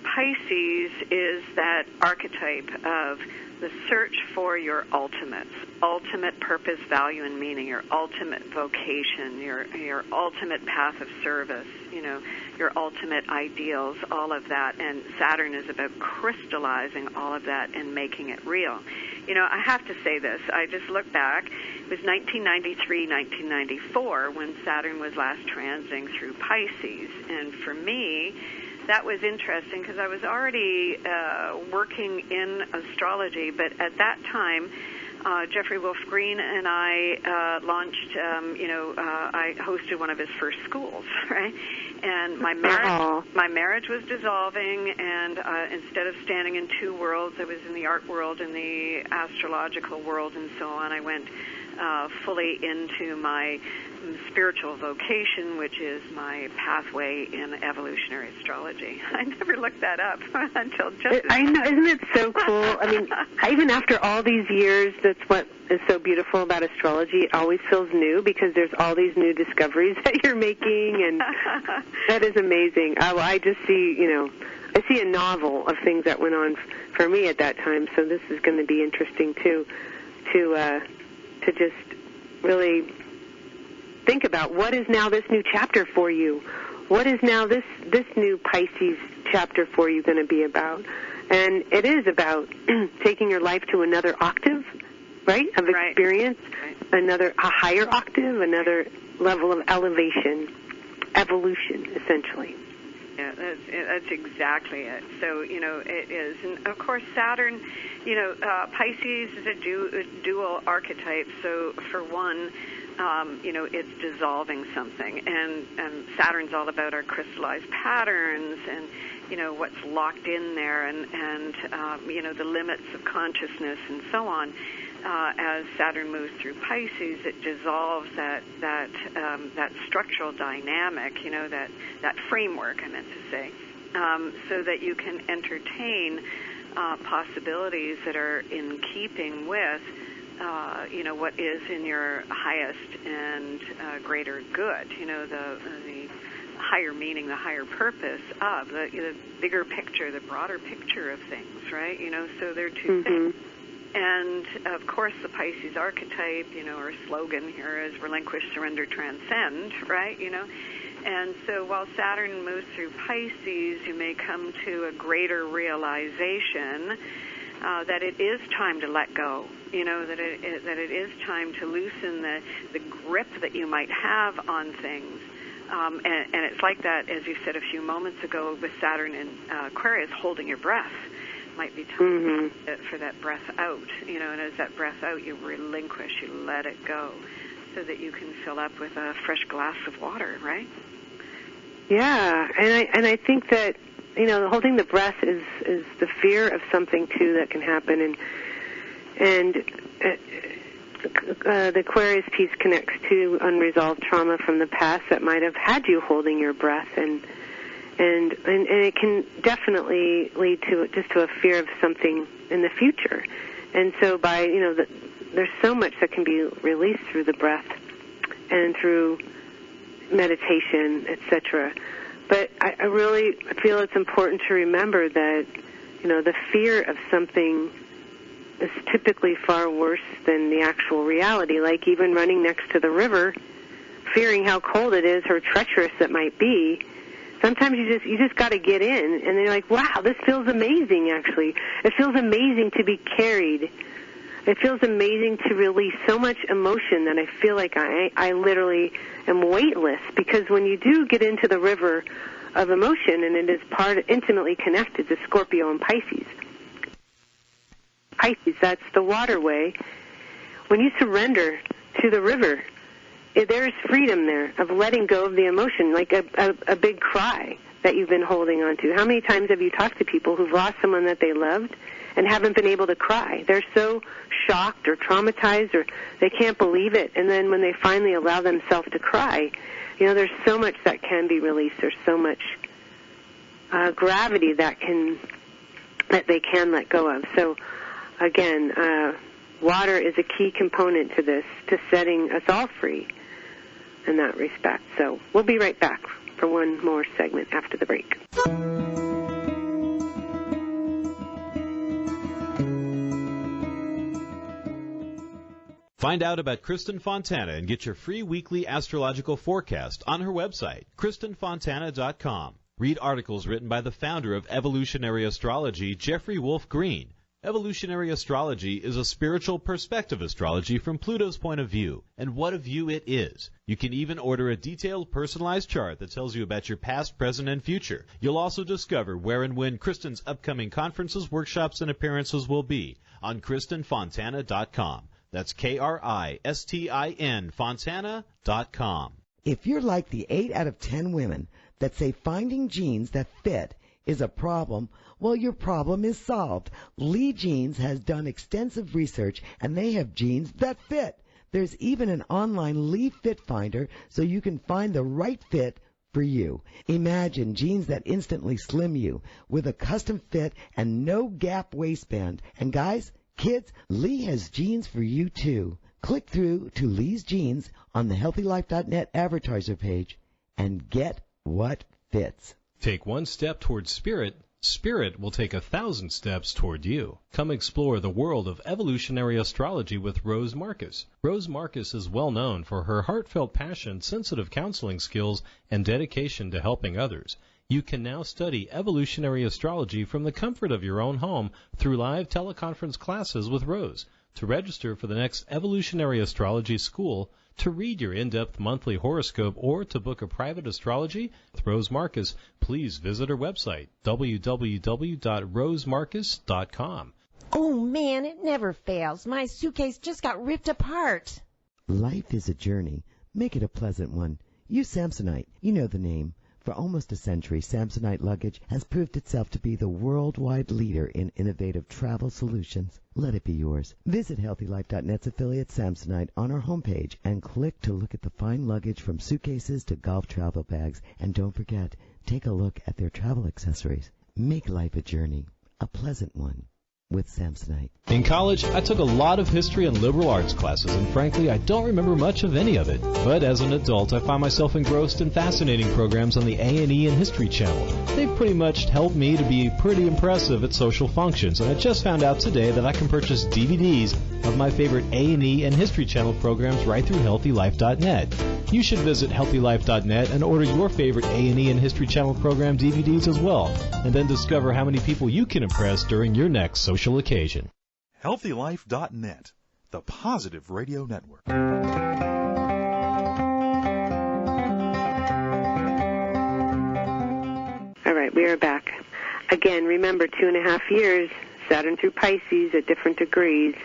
Pisces is that archetype of the search for your ultimate purpose, value, and meaning, your ultimate vocation, your ultimate path of service, your ultimate ideals, all of that. And Saturn is about crystallizing all of that and making it real. I have to say this. I just looked back. It was 1993, 1994 when Saturn was last transiting through Pisces. And for me, that was interesting because I was already working in astrology, but at that time, Jeffrey Wolf Green and I launched, I hosted one of his first schools, right? And my marriage was dissolving, and instead of standing in two worlds, I was in the art world and the astrological world and so on. I went fully into my spiritual vocation, which is my pathway in evolutionary astrology. I never looked that up until just... I know, isn't it so cool? I mean, even after all these years, that's what is so beautiful about astrology. It always feels new because there's all these new discoveries that you're making, and that is amazing. I just see, I see a novel of things that went on for me at that time, so this is going to be interesting, too, to just really think about what is now this new chapter for you. What is now this new Pisces chapter for you going to be about? And it is about taking your life to another octave, right, of experience, a higher octave, another level of elevation, evolution, essentially. Yeah, that's exactly it. So, it is. And, of course, Saturn, Pisces is a dual archetype. So, for one, it's dissolving something. And Saturn's all about our crystallized patterns and, what's locked in there and the limits of consciousness and so on. As Saturn moves through Pisces, it dissolves that structural dynamic, that framework, I meant to say, so that you can entertain possibilities that are in keeping with, what is in your highest and greater good, the higher meaning, the higher purpose of the bigger picture, the broader picture of things, right? So they're two things. And, of course, the Pisces archetype, our slogan here is relinquish, surrender, transcend, right? And so while Saturn moves through Pisces, you may come to a greater realization that it is time to let go, that it is time to loosen the grip that you might have on things. And it's like that, as you said a few moments ago, with Saturn in Aquarius, holding your breath. Might be time for that breath out, and as that breath out, you relinquish, you let it go, so that you can fill up with a fresh glass of water, right? Yeah, and I think that holding the breath is the fear of something too that can happen, and the Aquarius piece connects to unresolved trauma from the past that might have had you holding your breath, and it can definitely lead to a fear of something in the future. And so there's so much that can be released through the breath and through meditation, etc. But I really feel it's important to remember that, the fear of something is typically far worse than the actual reality. Like even running next to the river, fearing how cold it is or treacherous it might be. Sometimes you just got to get in, and then you're like, wow, this feels amazing, actually. It feels amazing to be carried. It feels amazing to release so much emotion that I feel like I literally am weightless, because when you do get into the river of emotion, and it is intimately connected to Scorpio and Pisces. Pisces, that's the waterway. When you surrender to the river, there's freedom there of letting go of the emotion, like a big cry that you've been holding on to. How many times have you talked to people who've lost someone that they loved and haven't been able to cry? They're so shocked or traumatized, or they can't believe it. And then when they finally allow themselves to cry, there's so much that can be released. There's so much gravity that they can let go of. So again, water is a key component to this, to setting us all free in that respect. So we'll be right back for one more segment after the break. Find out about Kristin Fontana and get your free weekly astrological forecast on her website, KristinFontana.com. Read articles written by the founder of evolutionary astrology, Jeffrey Wolf Green. Evolutionary astrology is a spiritual perspective astrology from Pluto's point of view, and what a view it is. You can even order a detailed, personalized chart that tells you about your past, present, and future. You'll also discover where and when Kristin's upcoming conferences, workshops, and appearances will be on KristinFontana.com. That's KRISTIN Fontana.com. If you're like the 8 out of 10 women that say finding jeans that fit is a problem, well, your problem is solved. Lee Jeans has done extensive research, and they have jeans that fit. There's even an online Lee Fit Finder, so you can find the right fit for you. Imagine jeans that instantly slim you with a custom fit and no gap waistband. And guys, kids, Lee has jeans for you too. Click through to Lee's Jeans on the HealthyLife.net advertiser page and get what fits. Take one step towards spirit. Spirit will take 1,000 steps toward you. Come explore the world of evolutionary astrology with Rose Marcus. Rose Marcus is well known for her heartfelt passion, sensitive counseling skills, and dedication to helping others. You can now study evolutionary astrology from the comfort of your own home through live teleconference classes with Rose. To register for the next Evolutionary Astrology School, to read your in-depth monthly horoscope, or to book a private astrology with Rose Marcus, please visit her website, www.rosemarcus.com. Oh, man, it never fails. My suitcase just got ripped apart. Life is a journey. Make it a pleasant one. Use Samsonite. You know the name. For almost a century, Samsonite luggage has proved itself to be the worldwide leader in innovative travel solutions. Let it be yours. Visit HealthyLife.net's affiliate Samsonite on our homepage and click to look at the fine luggage from suitcases to golf travel bags. And don't forget, take a look at their travel accessories. Make life a journey, a pleasant one, with Samsonite. In college, I took a lot of history and liberal arts classes, and frankly, I don't remember much of any of it. But as an adult, I find myself engrossed in fascinating programs on the A&E and History Channel. They've pretty much helped me to be pretty impressive at social functions, and I just found out today that I can purchase DVDs of my favorite A&E and History Channel programs right through HealthyLife.net. You should visit HealthyLife.net and order your favorite A&E and History Channel program DVDs as well, and then discover how many people you can impress during your next social occasion. HealthyLife.net, the positive radio network. All right, we are back. Again, remember, 2.5 years, Saturn through Pisces at different degrees.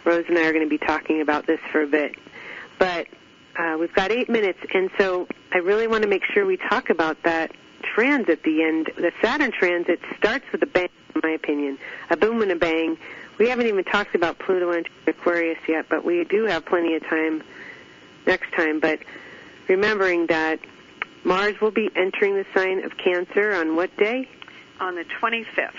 Rose and I are going to be talking about this for a bit. But we've got 8 minutes, and so I really want to make sure we talk about that transit, the Saturn transit starts with a bang, in my opinion, a boom and a bang. We haven't even talked about Pluto and Aquarius yet, but we do have plenty of time next time. But remembering that Mars will be entering the sign of Cancer on what day? On the 25th.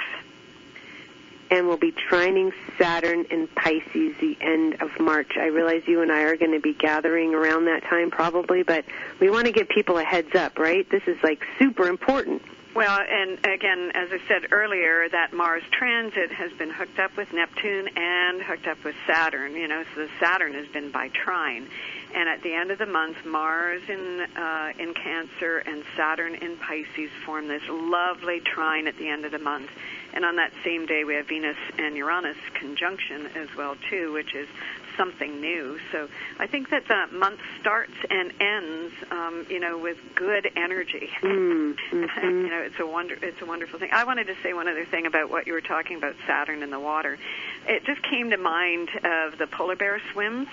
And we'll be trining Saturn in Pisces the end of March. I realize you and I are going to be gathering around that time probably, but we want to give people a heads up, right? This is like super important. Well, and again, as I said earlier, that Mars transit has been hooked up with Neptune and hooked up with Saturn, so the Saturn has been by trine. And at the end of the month, Mars in Cancer and Saturn in Pisces form this lovely trine at the end of the month. And on that same day, we have Venus and Uranus conjunction as well, too, which is something new. So I think that the month starts and ends, with good energy. Mm-hmm. It's a wonderful thing. I wanted to say one other thing about what you were talking about, Saturn in the water. It just came to mind of the polar bear swims.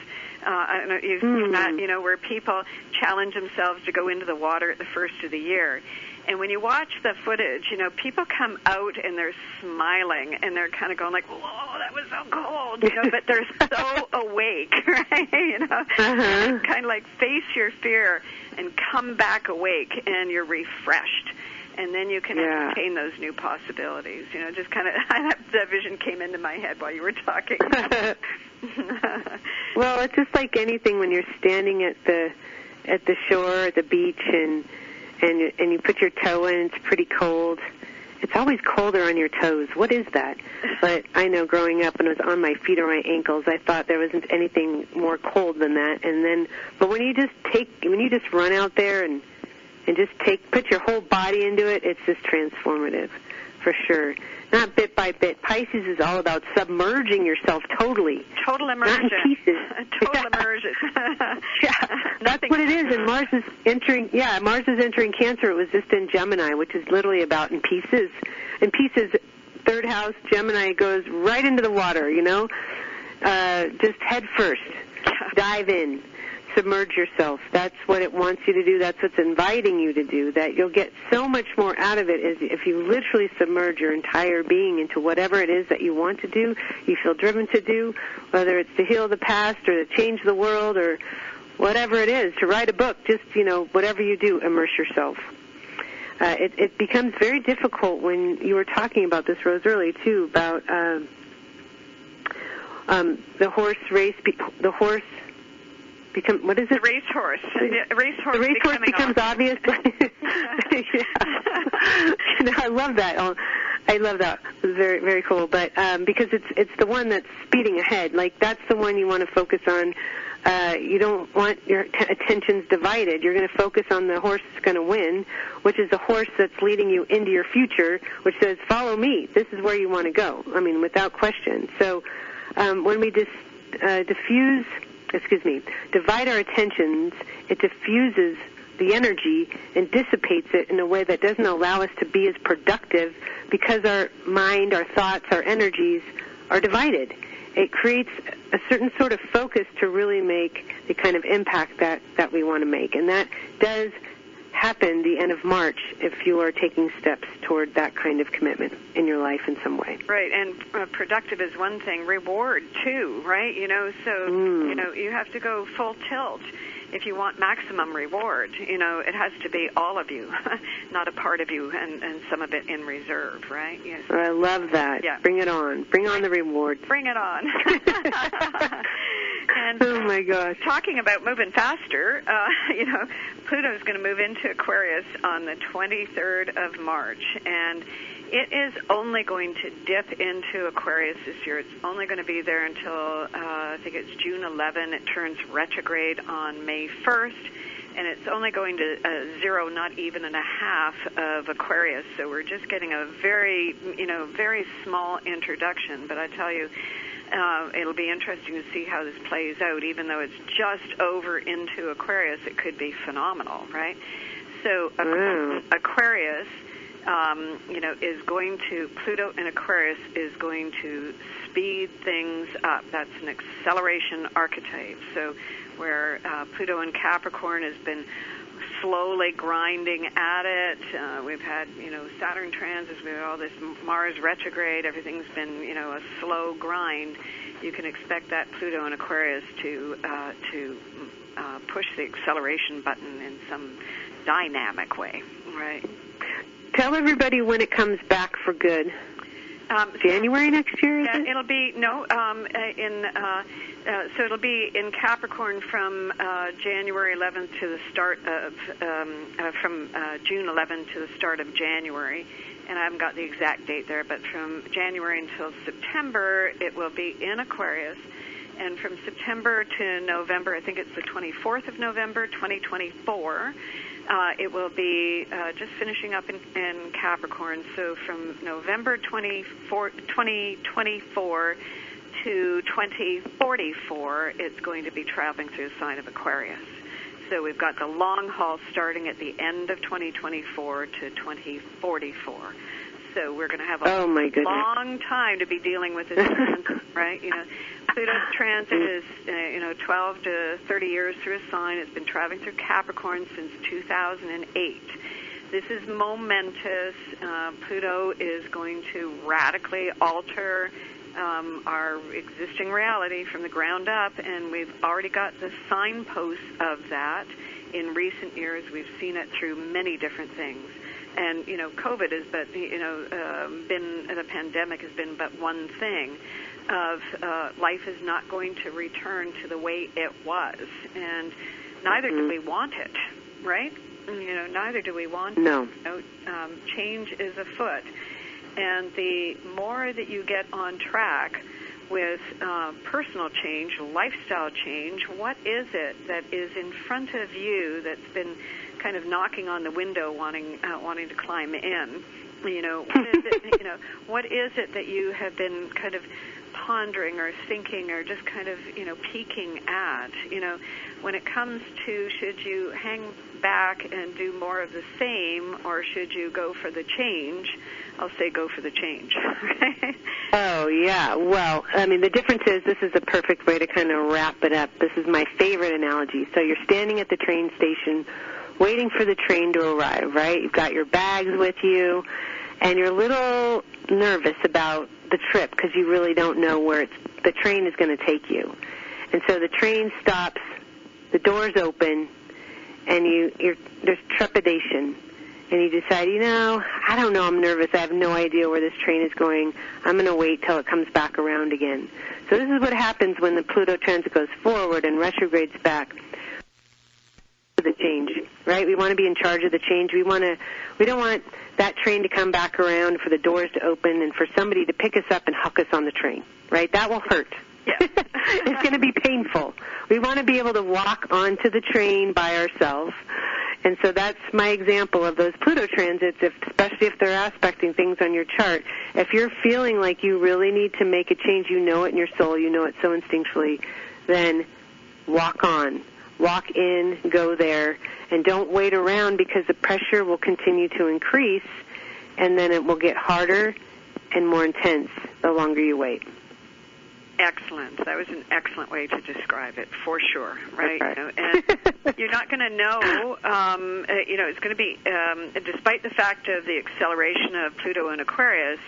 I don't know if you've seen that, where people challenge themselves to go into the water at the first of the year. And when you watch the footage, people come out and they're smiling and they're kind of going like, whoa, that was so cold, but they're so awake, right? Kind of like face your fear and come back awake and you're refreshed. And then you can entertain those new possibilities. Just kind of, that vision came into my head while you were talking. Well, it's just like anything when you're standing at the shore, at the beach, and you put your toe in, it's pretty cold. It's always colder on your toes. What is that? But I know growing up when it was on my feet or my ankles, I thought there wasn't anything more cold than that. And then, but when you just run out there and just put your whole body into it, it's just transformative, for sure. Not bit by bit. Pisces is all about submerging yourself totally. Total immersion. Not in pieces. Total immersion. That's what it is. And Mars is entering Cancer. It was just in Gemini, which is literally about in pieces. In pieces, third house, Gemini goes right into the water, just head first. Dive in. Submerge yourself. That's what it wants you to do. That's what's inviting you to do. That you'll get so much more out of it is if you literally submerge your entire being into whatever it is that you want to do, you feel driven to do, whether it's to heal the past or to change the world or whatever it is, to write a book, just, whatever you do, immerse yourself. It becomes very difficult when you were talking about this, Rose, early, too, about the horse race, what is it? The racehorse. The racehorse becomes obvious. I love that. I love that. It's very, very cool. But because it's the one that's speeding ahead. Like that's the one you want to focus on. You don't want your attentions divided. You're going to focus on the horse that's going to win, which is the horse that's leading you into your future, which says, "Follow me. This is where you want to go." I mean, without question. So when we just divide our attentions, it diffuses the energy and dissipates it in a way that doesn't allow us to be as productive because our mind, our thoughts, our energies are divided. It creates a certain sort of focus to really make the kind of impact that we want to make. And that does happen the end of March if you are taking steps toward that kind of commitment in your life in some way. Right, and productive is one thing, reward too, right? You have to go full tilt if you want maximum reward. It has to be all of you, not a part of you and some of it in reserve, right? Yes. I love that. Yeah. Bring it on. Bring on the reward. Bring it on. And oh my gosh! Talking about moving faster, Pluto's going to move into Aquarius on the 23rd of March, and it is only going to dip into Aquarius this year. It's only going to be there until I think it's June 11. It turns retrograde on May 1st, and it's only going to 0, not even and a half of Aquarius. So we're just getting a very, very small introduction. But I tell you, it'll be interesting to see how this plays out. Even though it's just over into Aquarius, it could be phenomenal, right? So Aquarius, is going to, Pluto in Aquarius is going to speed things up. That's an acceleration archetype. So where Pluto in Capricorn has been slowly grinding at it. We've had, Saturn transits, we've had all this Mars retrograde. Everything's been, a slow grind. You can expect that Pluto in Aquarius to push the acceleration button in some dynamic way, right? Tell everybody when it comes back for good. January next year, is it? It'll be so it'll be in Capricorn from January 11th to the start of from June 11th to the start of January, and I haven't got the exact date there, but from January until September it will be in Aquarius, and from September to November, I think it's the 24th of November, 2024. It will be just finishing up in Capricorn. So from November 2024 to 2044, it's going to be traveling through the sign of Aquarius. So we've got the long haul starting at the end of 2024 to 2044. So we're going to have a long time to be dealing with this transit, right? Pluto's transit is, 12 to 30 years through a sign. It's been traveling through Capricorn since 2008. This is momentous. Pluto is going to radically alter our existing reality from the ground up, and we've already got the signposts of that. In recent years, we've seen it through many different things. And, COVID has the pandemic has been but one thing of life is not going to return to the way it was. And neither do we want it, right? Neither do we want it. Change is afoot. And the more that you get on track with personal change, lifestyle change, what is it that is in front of you that's been kind of knocking on the window, wanting to climb in? What is it that you have been kind of pondering or thinking or just kind of, peeking at? When it comes to should you hang back and do more of the same or should you go for the change, I'll say go for the change. Oh, yeah. Well, the difference is this is a perfect way to kind of wrap it up. This is my favorite analogy. So you're standing at the train station waiting for the train to arrive, right? You've got your bags with you, and you're a little nervous about the trip because you really don't know where the train is going to take you. And so the train stops, the doors open, and there's trepidation. And you decide, I don't know, I'm nervous. I have no idea where this train is going. I'm going to wait till it comes back around again. So this is what happens when the Pluto transit goes forward and retrogrades back. The change, right? We want to be in charge of the change. We don't want that train to come back around, for the doors to open, and for somebody to pick us up and huck us on the train, right? That will hurt. Yeah. It's going to be painful. We want to be able to walk onto the train by ourselves. And so that's my example of those Pluto transits, especially if they're aspecting things on your chart. If you're feeling like you really need to make a change, you know it in your soul, you know it so instinctually, then walk on. Walk in, go there, and don't wait around because the pressure will continue to increase, and then it will get harder and more intense the longer you wait. Excellent. That was an excellent way to describe it, for sure, right? Okay. And you're not going to know, it's going to be, despite the fact of the acceleration of Pluto in Aquarius,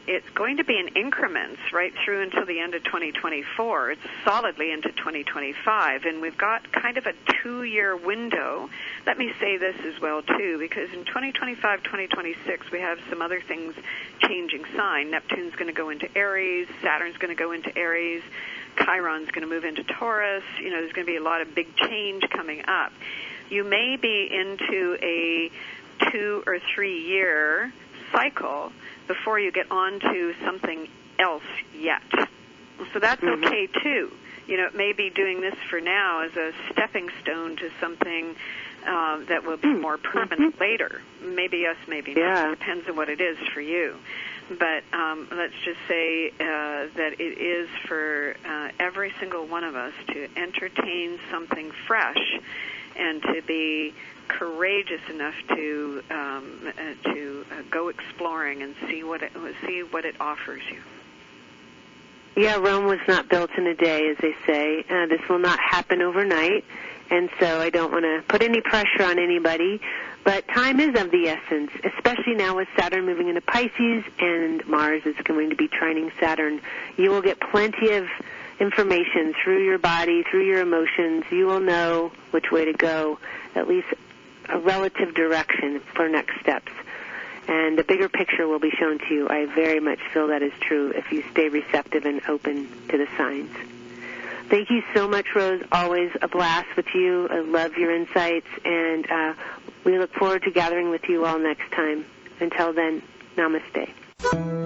it's going to be in increments right through until the end of 2024. It's solidly into 2025, and we've got kind of a 2-year window. Let me say this as well, too, because in 2025, 2026, we have some other things changing sign. Neptune's going to go into Aries, Saturn's going to go into Aries, Chiron's going to move into Taurus. There's going to be a lot of big change coming up. You may be into a 2 or 3 year cycle before you get on to something else yet. So that's okay, too. It may be doing this for now as a stepping stone to something that will be more permanent later. Maybe yes, maybe not. It depends on what it is for you. But let's just say that it is for every single one of us to entertain something fresh and to be courageous enough to go exploring and see what it offers you. Yeah, Rome was not built in a day, as they say. This will not happen overnight. And so I don't want to put any pressure on anybody, but time is of the essence, especially now with Saturn moving into Pisces and Mars is going to be trining Saturn. You will get plenty of information through your body, through your emotions. You will know which way to go, at least a relative direction for next steps. And the bigger picture will be shown to you. I very much feel that is true if you stay receptive and open to the signs. Thank you so much, Rose. Always a blast with you. I love your insights, and we look forward to gathering with you all next time. Until then, namaste.